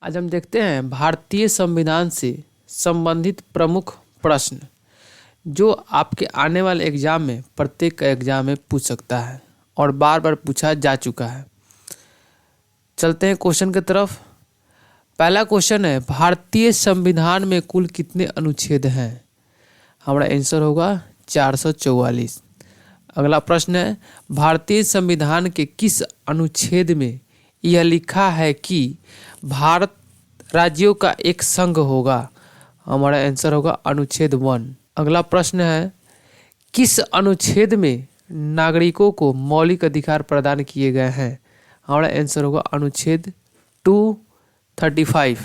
आज हम देखते हैं भारतीय संविधान से संबंधित प्रमुख प्रश्न जो आपके आने वाले एग्जाम में प्रत्येक एग्जाम में पूछ सकता है और बार बार पूछा जा चुका है। चलते हैं क्वेश्चन की तरफ। पहला क्वेश्चन है, भारतीय संविधान में कुल कितने अनुच्छेद हैं? हमारा आंसर होगा 444। अगला प्रश्न है, भारतीय संविधान के किस अनुच्छेद में यह लिखा है कि भारत राज्यों का एक संघ होगा? हमारा आंसर होगा अनुच्छेद 1। अगला प्रश्न है, किस अनुच्छेद में नागरिकों को मौलिक अधिकार प्रदान किए गए हैं? हमारा आंसर होगा अनुच्छेद 235।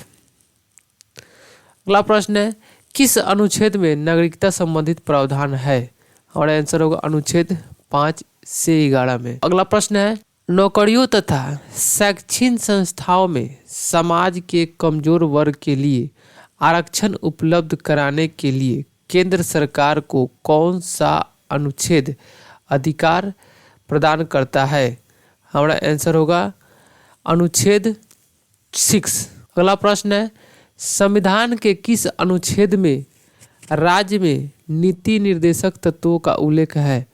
अगला प्रश्न है, किस अनुच्छेद में नागरिकता संबंधित प्रावधान है? हमारा आंसर होगा अनुच्छेद 5 से 11 में। अगला प्रश्न है, नौकरियों तथा शैक्षणिक संस्थाओं में समाज के कमजोर वर्ग के लिए आरक्षण उपलब्ध कराने के लिए केंद्र सरकार को कौन सा अनुच्छेद अधिकार प्रदान करता है? हमारा आंसर होगा अनुच्छेद 6। अगला प्रश्न है, संविधान के किस अनुच्छेद में राज्य में नीति निर्देशक तत्वों का उल्लेख है?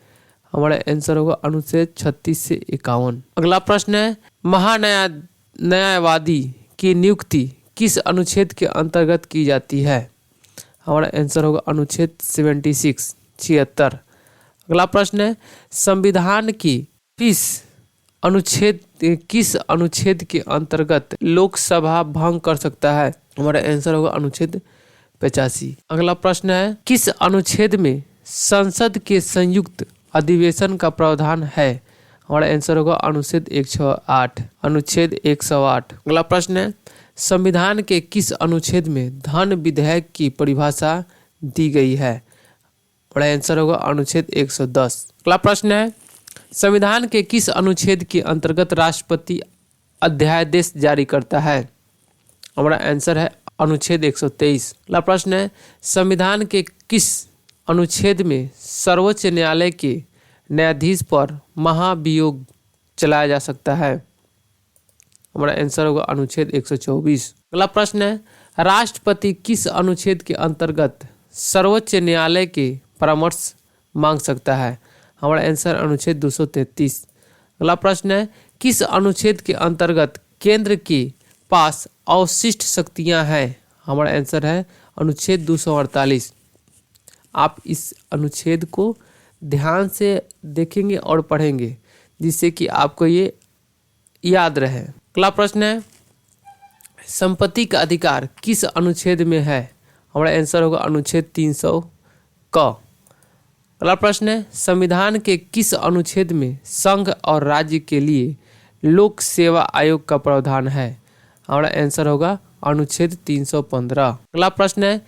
हमारा आंसर होगा अनुच्छेद 36 से 51। अगला प्रश्न है, न्यायवादी की नियुक्ति किस अनुच्छेद के अंतर्गत की जाती है? हमारा आंसर होगा अनुच्छेद 76। अगला प्रश्न है, संविधान की किस अनुच्छेद के अंतर्गत लोकसभा भंग कर सकता है? हमारा आंसर होगा अनुच्छेद 85। अगला प्रश्न है, किस अनुच्छेद में संसद के संयुक्त अधिवेशन का प्रावधान है? हमारा आंसर होगा अनुच्छेद 108। अगला प्रश्न है, संविधान के किस अनुच्छेद में धन विधेयक की परिभाषा दी गई है? हमारा आंसर होगा अनुच्छेद 110। अगला प्रश्न है, संविधान के किस अनुच्छेद के अंतर्गत राष्ट्रपति अध्यादेश जारी करता है? हमारा आंसर है अनुच्छेद 123। अगला प्रश्न है, संविधान के किस अनुच्छेद में सर्वोच्च न्यायालय के न्यायाधीश पर महाभियोग चलाया जा सकता है? हमारा आंसर होगा अनुच्छेद 124। अगला प्रश्न है, राष्ट्रपति किस अनुच्छेद के अंतर्गत सर्वोच्च न्यायालय के परामर्श मांग सकता है? हमारा आंसर अनुच्छेद 233। अगला प्रश्न है, किस अनुच्छेद के अंतर्गत केंद्र के पास अवशिष्ट शक्तियां हैं? हमारा आंसर है अनुच्छेद 248। आप इस अनुच्छेद को ध्यान से देखेंगे और पढ़ेंगे जिससे कि आपको ये याद रहे। अगला प्रश्न है, संपत्ति का अधिकार किस अनुच्छेद में है? हमारा आंसर होगा अनुच्छेद 300 क। अगला प्रश्न है, संविधान के किस अनुच्छेद में संघ और राज्य के लिए लोक सेवा आयोग का प्रावधान है? हमारा आंसर होगा अनुच्छेद 315। अगला प्रश्न है,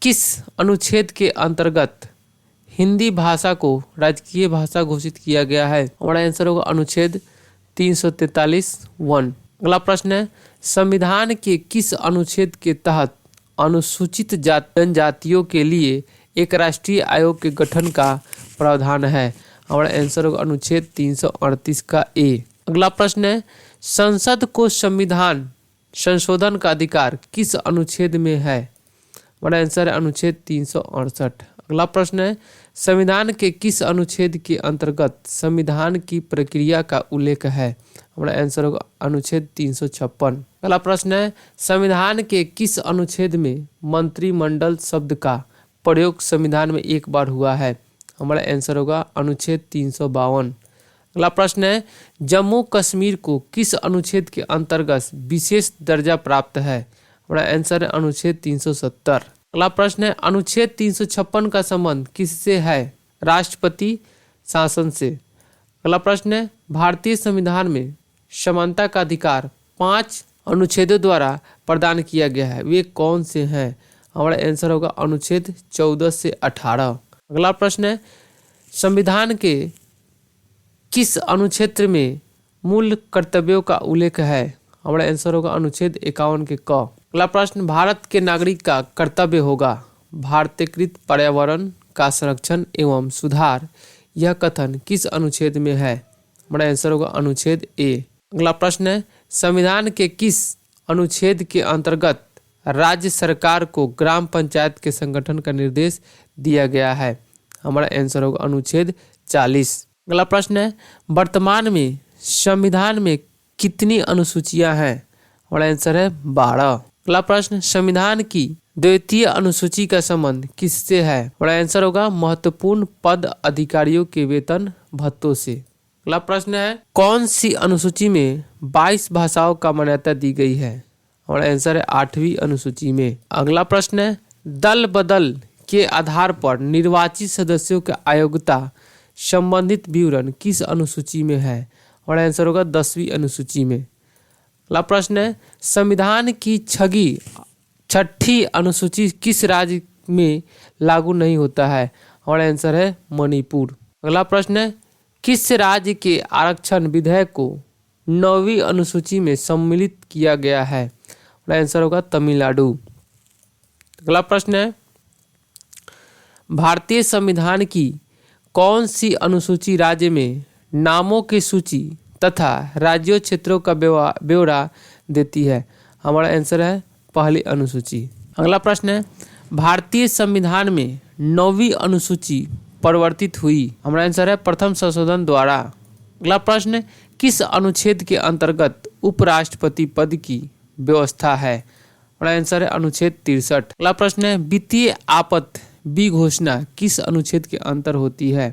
किस अनुच्छेद के अंतर्गत हिंदी भाषा को राजकीय भाषा घोषित किया गया है? हमारा आंसर होगा अनुच्छेद 343(1). अगला प्रश्न है, संविधान के किस अनुच्छेद के तहत अनुसूचित जनजातियों के लिए एक राष्ट्रीय आयोग के गठन का प्रावधान है? हमारा आंसर होगा अनुच्छेद 338 का ए। अगला प्रश्न है, संसद को संविधान संशोधन का अधिकार किस अनुच्छेद में है? हमारा आंसर है अनुच्छेद 368। अगला प्रश्न है, संविधान के किस अनुच्छेद के अंतर्गत संविधान की प्रक्रिया का उल्लेख है? हमारा आंसर होगा अनुच्छेद 356। अगला प्रश्न है, संविधान के किस अनुच्छेद में मंत्रिमंडल शब्द का प्रयोग संविधान में एक बार हुआ है? हमारा आंसर होगा अनुच्छेद 352। अगला प्रश्न है, जम्मू कश्मीर को किस अनुच्छेद के अंतर्गत विशेष दर्जा प्राप्त है? हमारा आंसर है अनुच्छेद 370। अगला प्रश्न है, अनुच्छेद 356 का संबंध किससे है? राष्ट्रपति शासन से। अगला प्रश्न है, भारतीय संविधान में समानता का अधिकार 5 अनुच्छेदों द्वारा प्रदान किया गया है, वे कौन से हैं? हमारा आंसर होगा अनुच्छेद 14 से 18। अगला प्रश्न है, संविधान के किस अनुच्छेद में मूल कर्तव्यों का उल्लेख है? हमारा आंसर होगा अनुच्छेद 51 के क। अगला प्रश्न, भारत के नागरिक का कर्तव्य होगा भारतीकृत पर्यावरण का संरक्षण एवं सुधार, यह कथन किस अनुच्छेद में है? हमारा आंसर होगा अनुच्छेद ए। अगला प्रश्न है, संविधान के किस अनुच्छेद के अंतर्गत राज्य सरकार को ग्राम पंचायत के संगठन का निर्देश दिया गया है? हमारा आंसर होगा अनुच्छेद 40। अगला प्रश्न है, वर्तमान में संविधान में कितनी अनुसूचियां हैं? हमारा आंसर है 12। अगला प्रश्न, संविधान की द्वितीय अनुसूची का संबंध किससे है? हमारा आंसर होगा महत्वपूर्ण पद अधिकारियों के वेतन भत्तों से। अगला प्रश्न है, कौन सी अनुसूची में 22 भाषाओं का मान्यता दी गई है? हमारा आंसर है 8वीं अनुसूची में। अगला प्रश्न है, दल बदल के आधार पर निर्वाचित सदस्यों की अयोग्यता संबंधित विवरण किस अनुसूची में है? हमारा आंसर होगा 10वीं अनुसूची में। अगला प्रश्न है, संविधान की छठी अनुसूची किस राज्य में लागू नहीं होता है? हमारा आंसर है मणिपुर। अगला प्रश्न है, किस राज्य के आरक्षण विधेयक को 9वीं अनुसूची में सम्मिलित किया गया है? हमारा आंसर होगा तमिलनाडु। अगला प्रश्न है, भारतीय संविधान की कौन सी अनुसूची राज्य में नामों की सूची तथा राज्यों क्षेत्रों का ब्यौरा देती है? हमारा आंसर है पहली अनुसूची। अगला प्रश्न है, भारतीय संविधान में 9वीं अनुसूची परिवर्तित हुई? हमारा आंसर है प्रथम संशोधन द्वारा। अगला प्रश्न, किस अनुच्छेद के अंतर्गत उपराष्ट्रपति पद की व्यवस्था है? हमारा आंसर है अनुच्छेद 63। अगला प्रश्न है, वित्तीय आपात घोषणा किस अनुच्छेद के अंतर होती है?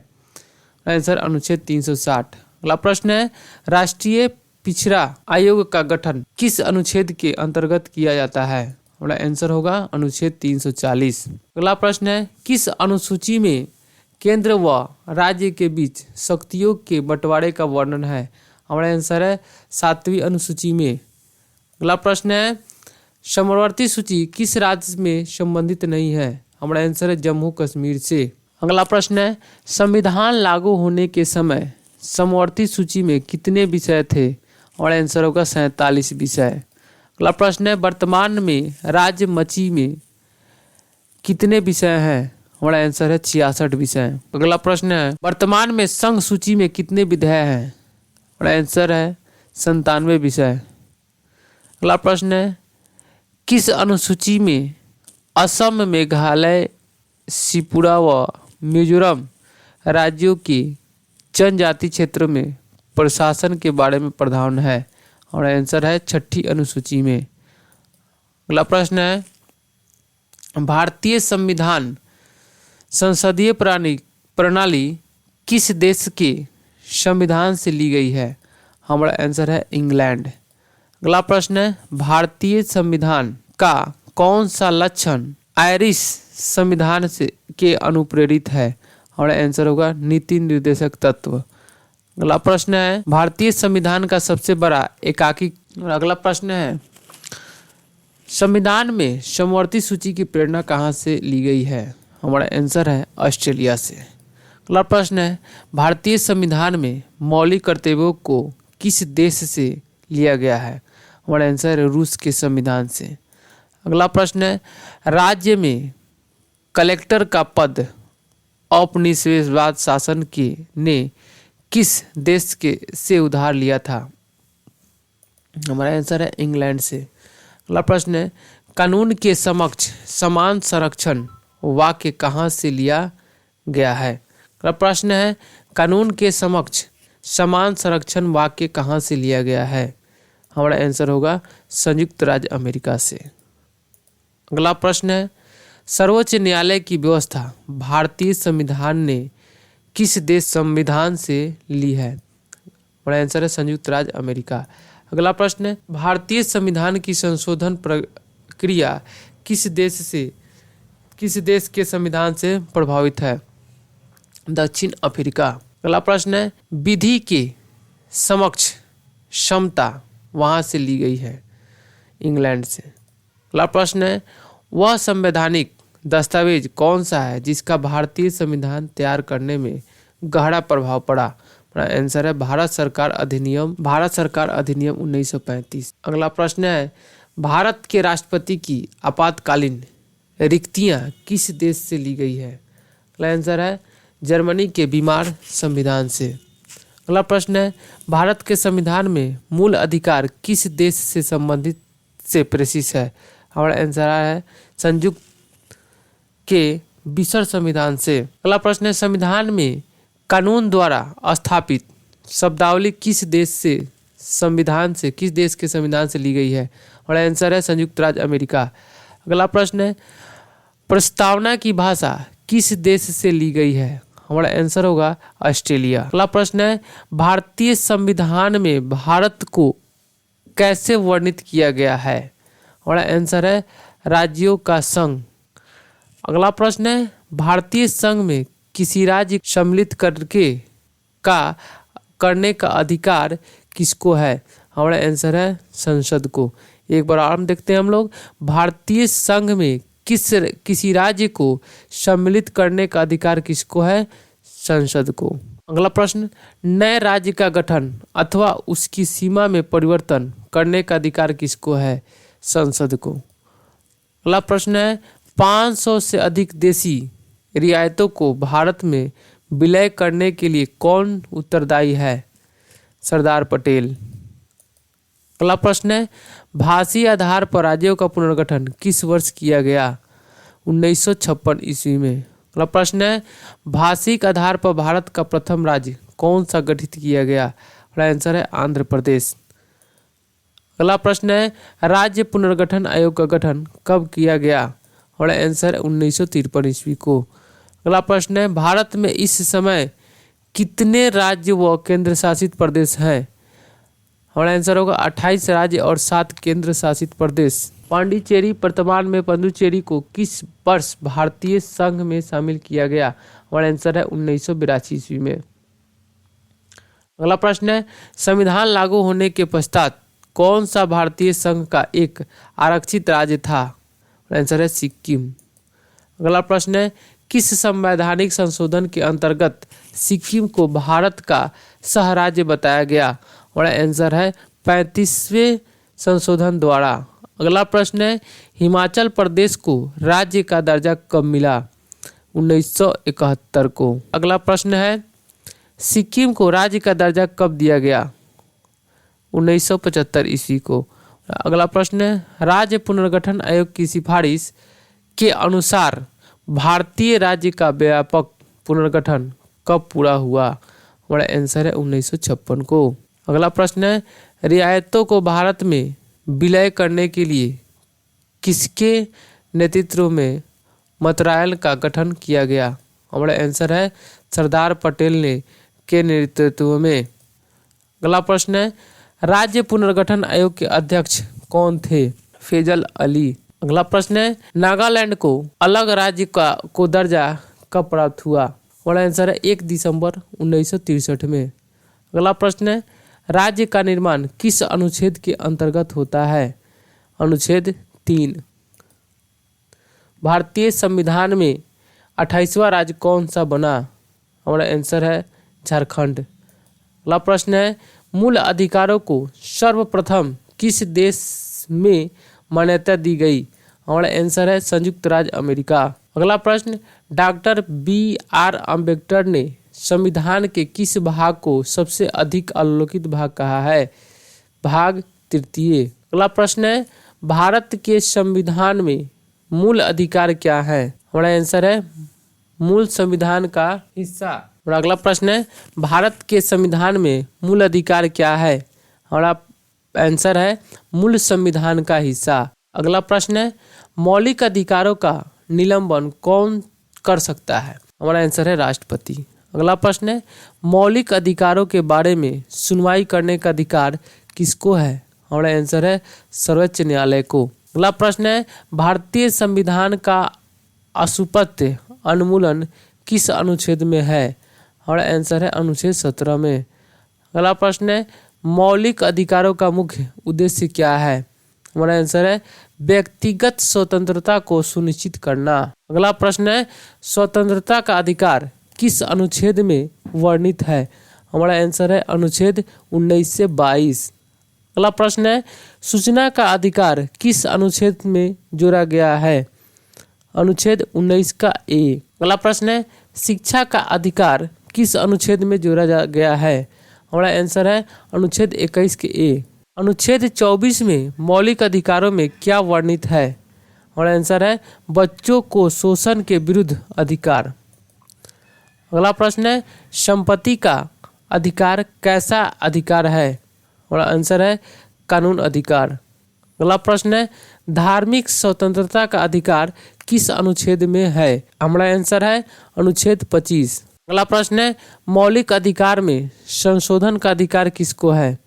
आंसर अनुच्छेद 360। अगला प्रश्न है, राष्ट्रीय पिछड़ा आयोग का गठन किस अनुच्छेद के अंतर्गत किया जाता है? हमारा आंसर होगा अनुच्छेद 340। अगला प्रश्न है, किस अनुसूची में केंद्र व राज्य के बीच शक्तियों के बंटवारे का वर्णन है? हमारा आंसर है 7वीं अनुसूची में। अगला प्रश्न है, समवर्ती सूची किस राज्य में संबंधित नहीं है? हमारा आंसर है जम्मू कश्मीर से। अगला प्रश्न है, संविधान लागू होने के समय समवर्ती सूची में कितने विषय थे? हमारा आंसर होगा 47 विषय। अगला प्रश्न है, वर्तमान में राज्य मची में कितने विषय हैं? हमारा आंसर है 66 विषय। अगला प्रश्न है, वर्तमान में संघ सूची में कितने विधायक हैं? हमारा आंसर है 97 विषय। अगला प्रश्न है, किस अनुसूची में असम, मेघालय, त्रिपुरा व मिजोरम राज्यों के जनजाति क्षेत्र में प्रशासन के बारे में प्रावधान है? हमारा आंसर है 6ठी अनुसूची में। अगला प्रश्न है, भारतीय संविधान संसदीय प्रणाली किस देश के संविधान से ली गई है? हमारा आंसर है इंग्लैंड। अगला प्रश्न है, भारतीय संविधान का कौन सा लक्षण आयरिश संविधान से के अनुप्रेरित है? हमारा आंसर होगा नीति निर्देशक तत्व। अगला प्रश्न है, भारतीय संविधान का सबसे बड़ा एकाकी। अगला प्रश्न है, संविधान में समवर्ती सूची की प्रेरणा कहाँ से ली गई है? हमारा आंसर है ऑस्ट्रेलिया से। अगला प्रश्न है, भारतीय संविधान में मौलिक कर्तव्यों को किस देश से लिया गया है? हमारा आंसर है रूस के संविधान से। अगला प्रश्न है, राज्य में कलेक्टर का पद औपनिवेशवाद शासन के ने किस देश के से उधार लिया था? हमारा आंसर है इंग्लैंड से। अगला प्रश्न है, कानून के समक्ष समान संरक्षण वाक्य कहाँ से लिया गया है? अगला प्रश्न है, कानून के समक्ष समान संरक्षण वाक्य कहाँ से लिया गया है? हमारा आंसर होगा संयुक्त राज्य अमेरिका से। अगला प्रश्न है, सर्वोच्च न्यायालय की व्यवस्था भारतीय संविधान ने किस देश संविधान से ली है? हमारा आंसर है संयुक्त राज्य अमेरिका। अगला प्रश्न है, भारतीय संविधान की संशोधन प्रक्रिया किस देश के संविधान से प्रभावित है? दक्षिण अफ्रीका। अगला प्रश्न है, विधि के समक्ष क्षमता वहाँ से ली गई है? इंग्लैंड से। अगला प्रश्न है, वह संवैधानिक दस्तावेज कौन सा है जिसका भारतीय संविधान तैयार करने में गहरा प्रभाव पड़ा? हमारा आंसर है भारत सरकार अधिनियम 1935। अगला प्रश्न है, भारत के राष्ट्रपति की आपातकालीन रिक्तियां किस देश से ली गई है? अगला आंसर है जर्मनी के बीमार संविधान से। अगला प्रश्न है, भारत के संविधान में मूल अधिकार किस देश से से प्रेसिस है? हमारा आंसर है संयुक्त के विसर संविधान से। अगला प्रश्न है, संविधान में कानून द्वारा स्थापित शब्दावली किस देश के संविधान से ली गई है? और आंसर है संयुक्त राज्य अमेरिका। अगला प्रश्न है, प्रस्तावना की भाषा किस देश से ली गई है? हमारा आंसर होगा ऑस्ट्रेलिया। अगला प्रश्न है, भारतीय संविधान में भारत को कैसे वर्णित किया गया है? हमारा आंसर है राज्यों का संघ। अगला प्रश्न है, भारतीय संघ में किसी राज्य सम्मिलित करने का अधिकार किसको है? हमारा आंसर है संसद को। एक बार और देखते हैं हम लोग, भारतीय संघ में किसी राज्य को सम्मिलित करने का अधिकार किसको है? संसद को। अगला प्रश्न, नए राज्य का गठन अथवा उसकी सीमा में परिवर्तन करने का अधिकार किसको है? संसद को। अगला प्रश्न है, 500 से अधिक देशी रियायतों को भारत में विलय करने के लिए कौन उत्तरदायी है? सरदार पटेल। अगला प्रश्न है, भाषी आधार पर राज्यों का पुनर्गठन किस वर्ष किया गया? 1956 ईस्वी में। अगला प्रश्न है, भाषिक आधार पर भारत का प्रथम राज्य कौन सा गठित किया गया? आंसर है आंध्र प्रदेश। अगला प्रश्न है, राज्य पुनर्गठन आयोग का गठन कब किया गया? और आंसर है 1953 ईस्वी को। अगला प्रश्न है, भारत में इस समय कितने राज्य व केंद्र शासित प्रदेश हैं? हमारा आंसर होगा 28 राज्य और 7 केंद्र शासित प्रदेश। पांडिचेरी वर्तमान में पुडुचेरी को किस वर्ष भारतीय संघ में शामिल किया गया? हमारा आंसर है 1982 ईस्वी में। अगला प्रश्न है, संविधान लागू होने के पश्चात कौन सा भारतीय संघ का एक आरक्षित राज्य था? आंसर है सिक्किम। अगला प्रश्न है, किस संवैधानिक संशोधन के अंतर्गत सिक्किम को भारत का सह राज्य बताया गया? और आंसर है 35वें संशोधन द्वारा। अगला प्रश्न है, हिमाचल प्रदेश को राज्य का दर्जा कब मिला? 1971 को। अगला प्रश्न है, सिक्किम को राज्य का दर्जा कब दिया गया? 1975 ईस्वी को। अगला प्रश्न है, राज्य पुनर्गठन आयोग की सिफारिश के अनुसार भारतीय राज्य का व्यापक पुनर्गठन कब पूरा हुआ? हमारा आंसर है 1956 को। अगला प्रश्न है, रियायतों को भारत में विलय करने के लिए किसके नेतृत्व में मंत्रालय का गठन किया गया? हमारा आंसर है सरदार पटेल के नेतृत्व में। अगला प्रश्न है, राज्य पुनर्गठन आयोग के अध्यक्ष कौन थे? फैजल अली। अगला प्रश्न है, नागालैंड को अलग राज्य को दर्जा कब प्राप्त हुआ? हमारा आंसर है 1 दिसंबर 1963 में। अगला प्रश्न है, राज्य का निर्माण किस अनुच्छेद के अंतर्गत होता है? अनुच्छेद 3। भारतीय संविधान में 28वां राज्य कौन सा बना? हमारा आंसर है झारखंड। अगला प्रश्न है, मूल अधिकारों को सर्वप्रथम किस देश में मान्यता दी गई? हमारा आंसर है संयुक्त राज्य अमेरिका। अगला प्रश्न, डॉक्टर BR अम्बेडकर ने संविधान के किस भाग को सबसे अधिक अवलोकित भाग कहा है? भाग 3। अगला प्रश्न है, भारत के संविधान में मूल अधिकार क्या है? हमारा आंसर है मूल संविधान का हिस्सा। और अगला प्रश्न है, भारत के संविधान में मूल अधिकार क्या है? हमारा आंसर है मूल संविधान का हिस्सा। अगला प्रश्न है, मौलिक अधिकारों का निलंबन कौन कर सकता है? हमारा आंसर है राष्ट्रपति। अगला प्रश्न है, मौलिक अधिकारों के बारे में सुनवाई करने का अधिकार किसको है? हमारा आंसर है सर्वोच्च न्यायालय को। अगला प्रश्न है, भारतीय संविधान का आशुपत्य उन्मूलन किस अनुच्छेद में है? हमारा आंसर है अनुच्छेद 17 में। अगला प्रश्न है, मौलिक अधिकारों का मुख्य उद्देश्य क्या है? हमारा आंसर है व्यक्तिगत स्वतंत्रता को सुनिश्चित करना। अगला प्रश्न है, स्वतंत्रता का अधिकार किस अनुच्छेद में वर्णित है? हमारा आंसर है अनुच्छेद 19 से 22। अगला प्रश्न है, सूचना का अधिकार किस अनुच्छेद में जोड़ा गया है? अनुच्छेद 19 का ए। अगला प्रश्न है, शिक्षा का अधिकार किस अनुच्छेद में जोड़ा गया है? हमारा आंसर है अनुच्छेद 21 के ए। अनुच्छेद 24 में मौलिक अधिकारों में क्या वर्णित है? और आंसर है बच्चों को शोषण के विरुद्ध अधिकार। अगला प्रश्न है संपत्ति का अधिकार कैसा अधिकार है? और आंसर है कानून अधिकार। अगला प्रश्न है धार्मिक स्वतंत्रता का अधिकार किस अनुच्छेद में है? हमारा आंसर है अनुच्छेद 25। अगला प्रश्न है मौलिक अधिकार में संशोधन का अधिकार किसको है?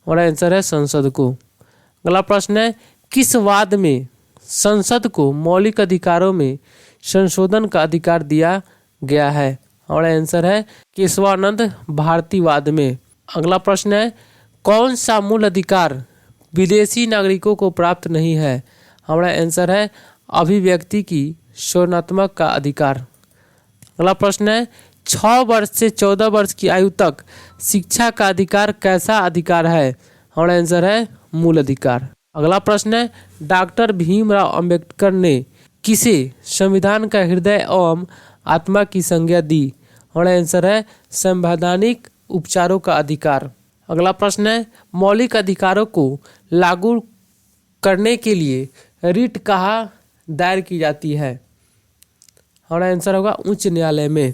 और आंसर है संसद को। अगला प्रश्न है किस वाद में संसद को मौलिक अधिकारों में संशोधन का अधिकार दिया गया है? और आंसर है केशवानंद भारतीवाद में। अगला प्रश्न है कौन सा मूल अधिकार विदेशी नागरिकों को प्राप्त नहीं है? हमारा आंसर है अभिव्यक्ति की स्वनात्मक का अधिकार। अगला प्रश्न है 6 वर्ष से 14 वर्ष की आयु तक शिक्षा का अधिकार कैसा अधिकार है? हमारा आंसर है मूल अधिकार। अगला प्रश्न है डॉक्टर भीमराव अंबेडकर ने किसे संविधान का हृदय एवं आत्मा की संज्ञा दी? और आंसर है संवैधानिक उपचारों का अधिकार। अगला प्रश्न है मौलिक अधिकारों को लागू करने के लिए रिट कहाँ दायर की जाती है? हमारा आंसर होगा उच्च न्यायालय में।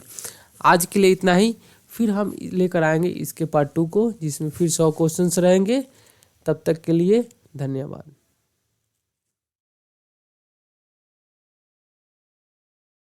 आज के लिए इतना ही, फिर हम लेकर आएंगे इसके पार्ट 2 को, जिसमें फिर 100 क्वेश्चंस रहेंगे। तब तक के लिए धन्यवाद।